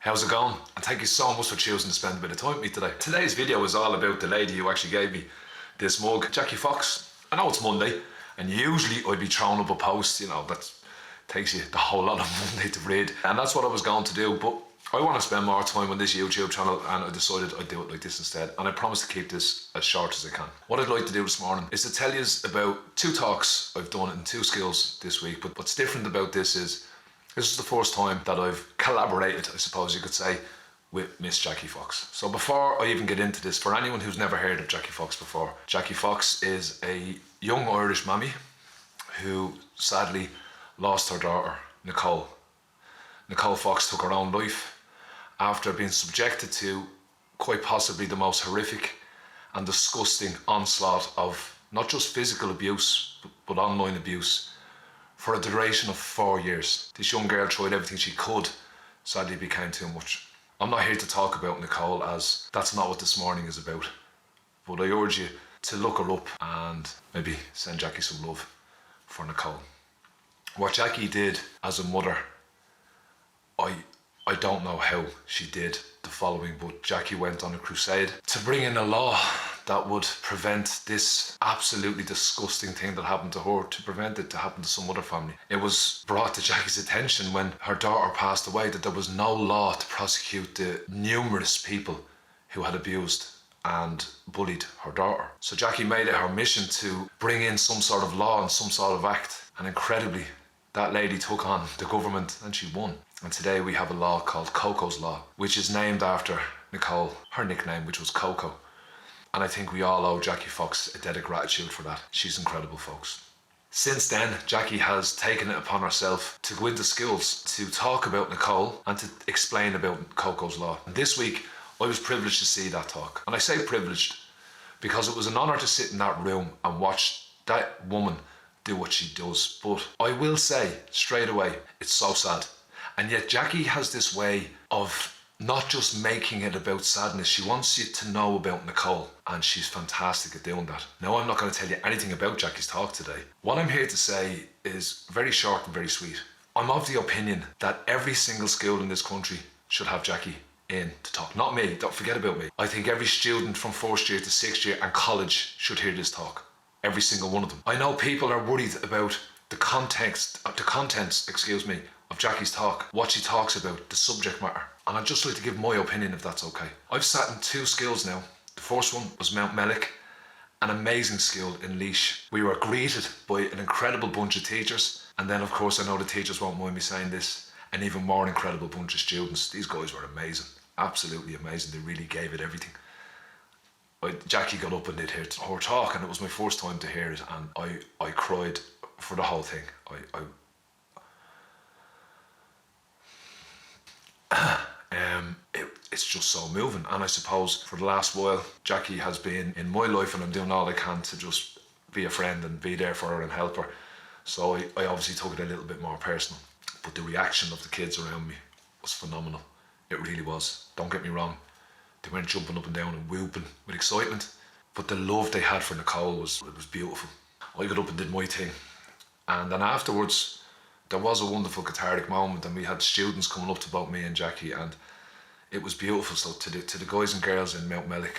How's it going? And thank you so much for choosing to spend a bit of time with me today. Today's video is all about the lady who actually gave me this mug, Jackie Fox. I know it's Monday, and usually I'd be throwing up a post, you know, that takes you the whole lot of Monday to read. And that's what I was going to do, but I want to spend more time on this YouTube channel, and I decided I'd do it like this instead. And I promise to keep this as short as I can. What I'd like to do this morning is to tell you about 2 talks I've done in 2 skills this week. But what's different about this is the first time that I've collaborated, I suppose you could say, with Miss Jackie Fox. So before I even get into this, for anyone who's never heard of Jackie Fox before, Jackie Fox is a young Irish mammy who sadly lost her daughter, Nicole. Nicole Fox took her own life after being subjected to quite possibly the most horrific and disgusting onslaught of not just physical abuse, but online abuse for a duration of 4 years. This young girl tried everything she could. Sadly, it became too much. I'm not here to talk about Nicole, as that's not what this morning is about. But I urge you to look her up and maybe send Jackie some love for Nicole. What Jackie did as a mother, I don't know how she did the following, but Jackie went on a crusade to bring in a law that would prevent this absolutely disgusting thing that happened to her, to prevent it to happen to some other family. It was brought to Jackie's attention when her daughter passed away that there was no law to prosecute the numerous people who had abused and bullied her daughter. So Jackie made it her mission to bring in some sort of law and some sort of act, and incredibly that lady took on the government and she won. And today we have a law called Coco's Law, which is named after Nicole, her nickname, which was Coco. And I think we all owe Jackie Fox a debt of gratitude for that. She's incredible, folks. Since then, Jackie has taken it upon herself to go into schools to talk about Nicole and to explain about Coco's Law. And this week, I was privileged to see that talk. And I say privileged because it was an honour to sit in that room and watch that woman do what she does. But I will say straight away, it's so sad. And yet Jackie has this way of not just making it about sadness. She wants you to know about Nicole, and she's fantastic at doing that. Now, I'm not going to tell you anything about Jackie's talk today. What I'm here to say is very short and very sweet. I'm of the opinion that every single school in this country should have Jackie in to talk. Not me, don't forget about me. I think every student from 1st year to 6th year and college should hear this talk. Every single one of them. I know people are worried about the contents, of Jackie's talk, what she talks about, the subject matter. And I'd just like to give my opinion, if that's okay. I've sat in 2 schools now. The first one was Mount Mellick, an amazing school in Laois. We were greeted by an incredible bunch of teachers. And then, of course, I know the teachers won't mind me saying this, an even more incredible bunch of students. These guys were amazing, absolutely amazing. They really gave it everything. Jackie got up and did her talk, and it was my first time to hear it, and I cried for the whole thing. It's just so moving. And I suppose for the last while, Jackie has been in my life, and I'm doing all I can to just be a friend and be there for her and help her. So I obviously took it a little bit more personal. But the reaction of the kids around me was phenomenal. It really was. Don't get me wrong. They weren't jumping up and down and whooping with excitement. But the love they had for Nicole was beautiful. I got up and did my thing. And then afterwards, there was a wonderful cathartic moment, and we had students coming up to both me and Jackie, and it was beautiful. So to the guys and girls in Mount Mellick,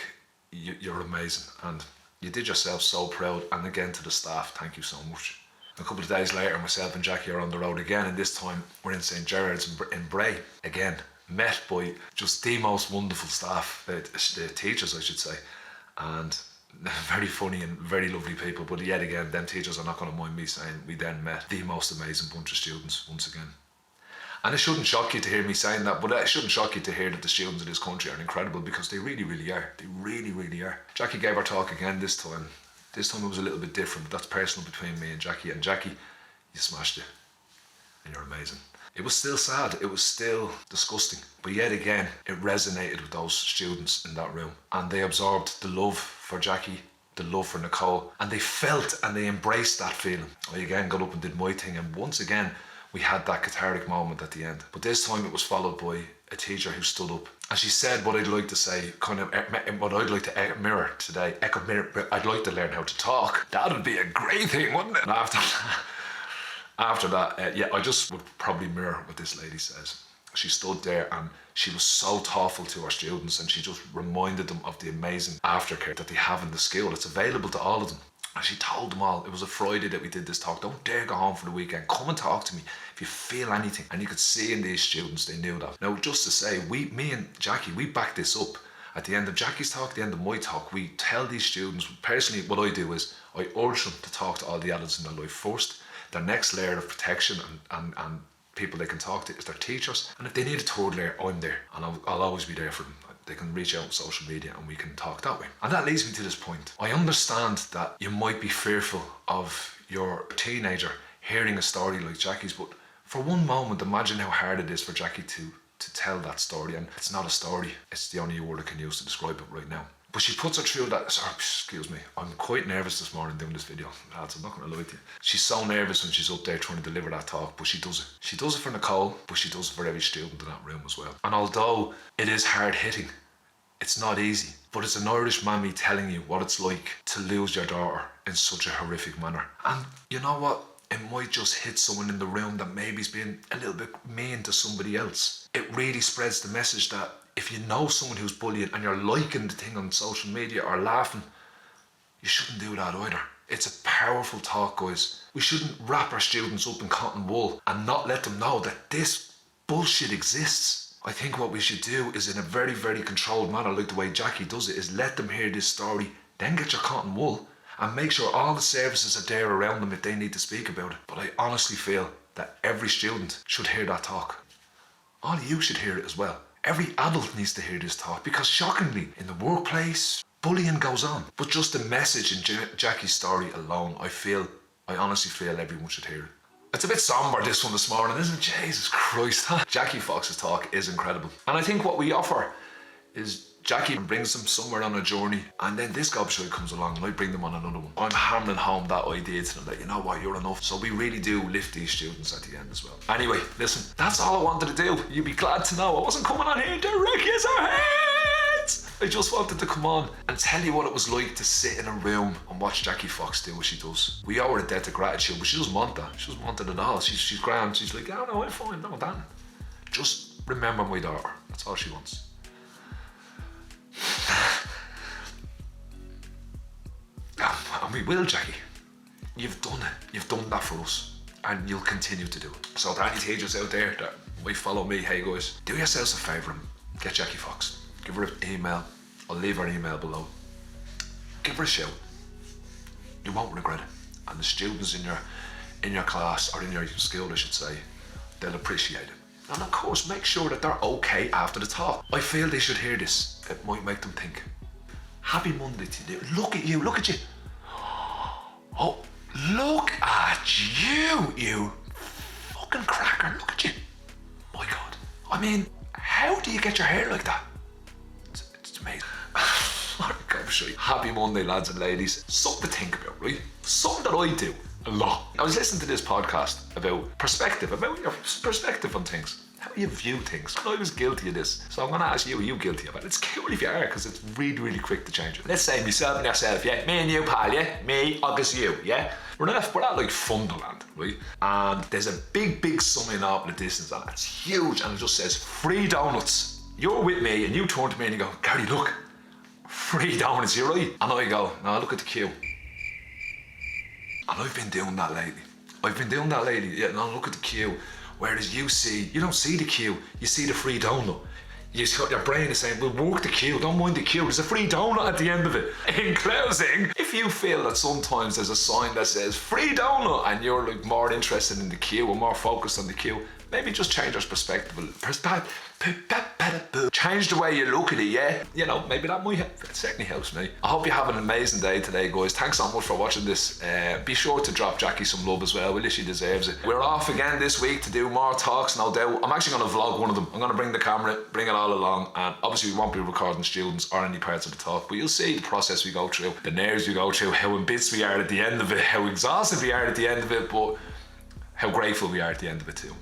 you're amazing, and you did yourself so proud. And again, to the staff, thank you so much. A couple of days later, myself and Jackie are on the road again, and this time we're in St. Gerard's in Bray again, met by just the most wonderful staff, the teachers I should say, and very funny and very lovely people. But yet again, them teachers are not going to mind me saying we then met the most amazing bunch of students once again. And it shouldn't shock you to hear me saying that, but it shouldn't shock you to hear that the students of this country are incredible, because they really, really are. They really, really are. Jackie gave her talk again this time. This time it was a little bit different, but that's personal between me and Jackie. And Jackie, you smashed it. And you're amazing. It was still sad, it was still disgusting, but yet again, it resonated with those students in that room, and they absorbed the love for Jackie, the love for Nicole, and they felt and they embraced that feeling. I again got up and did my thing, and once again, we had that cathartic moment at the end. But this time it was followed by a teacher who stood up, and she said what I'd like to say, kind of what I'd like to mirror today, I'd like to learn how to talk. That would be a great thing, wouldn't it? And after that, yeah, I just would probably mirror what this lady says. She stood there and she was so thoughtful to our students, and she just reminded them of the amazing aftercare that they have in the school. It's available to all of them. And she told them all, it was a Friday that we did this talk, don't dare go home for the weekend, come and talk to me if you feel anything. And you could see in these students, they knew that. Now, just to say, me and Jackie, we back this up. At the end of Jackie's talk, at the end of my talk, we tell these students, personally what I do is, I urge them to talk to all the adults in their life first. Their next layer of protection and people they can talk to is their teachers. And if they need a third layer, I'm there, and I'll always be there for them. They can reach out on social media and we can talk that way. And that leads me to this point. I understand that you might be fearful of your teenager hearing a story like Jackie's, but for one moment, imagine how hard it is for Jackie to tell that story. And it's not a story, it's the only word I can use to describe it right now. But she puts her through that, excuse me, I'm quite nervous this morning doing this video, lads, I'm not going to lie to you. She's so nervous when she's up there trying to deliver that talk, but she does it. She does it for Nicole, but she does it for every student in that room as well. And although it is hard hitting, it's not easy, but it's an Irish mammy telling you what it's like to lose your daughter in such a horrific manner. And you know what? It might just hit someone in the room that maybe's being a little bit mean to somebody else. It really spreads the message that if you know someone who's bullying and you're liking the thing on social media or laughing, you shouldn't do that either. It's a powerful talk, guys. We shouldn't wrap our students up in cotton wool and not let them know that this bullshit exists. I think what we should do is, in a very, very controlled manner, like the way Jackie does it, is let them hear this story, then get your cotton wool and make sure all the services are there around them if they need to speak about it. But I honestly feel that every student should hear that talk. All of you should hear it as well. Every adult needs to hear this talk, because shockingly, in the workplace, bullying goes on. But just the message in Jackie's story alone, I honestly feel everyone should hear it. It's a bit somber, this one this morning, isn't it? Jesus Christ. Jackie Fox's talk is incredible. And I think what we offer is Jackie brings them somewhere on a journey, and then this gobshite comes along and I bring them on another one. I'm hammering home that idea to them that, you know what, you're enough. So we really do lift these students at the end as well. Anyway, listen, that's all I wanted to do. You'd be glad to know I wasn't coming on here to wreck your heads. I just wanted to come on and tell you what it was like to sit in a room and watch Jackie Fox do what she does. We owe her a debt of gratitude, but she doesn't want that. She doesn't want it at all. She's grand. She's like, oh no, I'm fine. No, Dan. Just remember my daughter. That's all she wants. And we will, Jackie. You've done it. You've done that for us, and you'll continue to do it. So to any teachers out there that might follow me, hey guys, do yourselves a favour and get Jackie Fox. Give her an email. I'll leave her email below. Give her a shout. You won't regret it. And the students in your class, or in your school I should say, they'll appreciate it. And of course, make sure that they're okay after the talk. I feel they should hear this. It might make them think. Happy Monday to you. Look at you, look at you. Oh, look at you, you fucking cracker. Look at you. My God. I mean, how do you get your hair like that? It's amazing. Happy Monday, lads and ladies. Something to think about, right? Something that I do a lot. I was listening to this podcast about perspective, about your perspective on things. How you view things. I was guilty of this. So I'm going to ask you, are you guilty of it? It's cool if you are, because it's really, really quick to change it. Let's say myself and yourself, yeah? Me and you, pal, yeah? Me, August, you, yeah? We're at like Funderland, right? And there's a big, big sign out in the distance, and it's huge, and it just says, free donuts. You're with me, and you turn to me and you go, Gary, look, free donuts, you're right. And I go, no, look at the queue. And I've been doing that lately. Yeah, no, look at the queue. Whereas you don't see the queue, you see the free donut. Your brain is saying, well, work the queue, don't mind the queue, there's a free donut at the end of it. In closing, if you feel that sometimes there's a sign that says free donut and you're like more interested in the queue or more focused on the queue, maybe just change your perspective. Change the way you look at it, yeah? You know, maybe that might help. It certainly helps me. I hope you have an amazing day today, guys. Thanks so much for watching this. Be sure to drop Jackie some love as well. Well, she deserves it. We're off again this week to do more talks, no doubt. I'm actually going to vlog one of them. I'm going to bring the camera, bring it all along, and obviously we won't be recording students or any parts of the talk, but you'll see the process we go through, the nerves we go through, how in bits we are at the end of it, how exhausted we are at the end of it, but how grateful we are at the end of it too.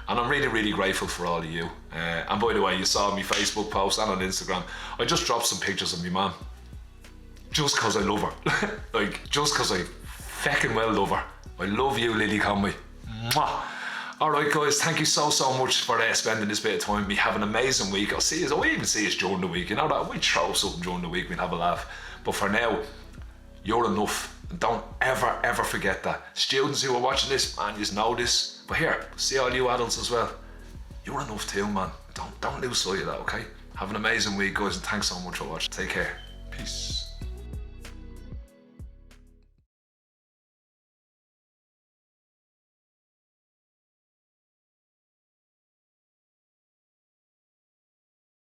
And I'm really, really grateful for all of you. And by the way, you saw me Facebook post and on Instagram. I just dropped some pictures of me mum. Just because I love her. Like, just because I feckin' well love her. I love you, Lily Conway. Mwah. All right, guys, thank you so much for spending this bit of time with me. Have an amazing week. I'll see you. I'll even see you during the week. You know that we throw something during the week. We'll have a laugh. But for now, you're enough. And don't ever forget that. Students who are watching this, man, you know this. But here, see all you adults as well. You're enough too, man. Don't lose sight of that, okay? Have an amazing week, guys, and thanks so much for watching. Take care. Peace.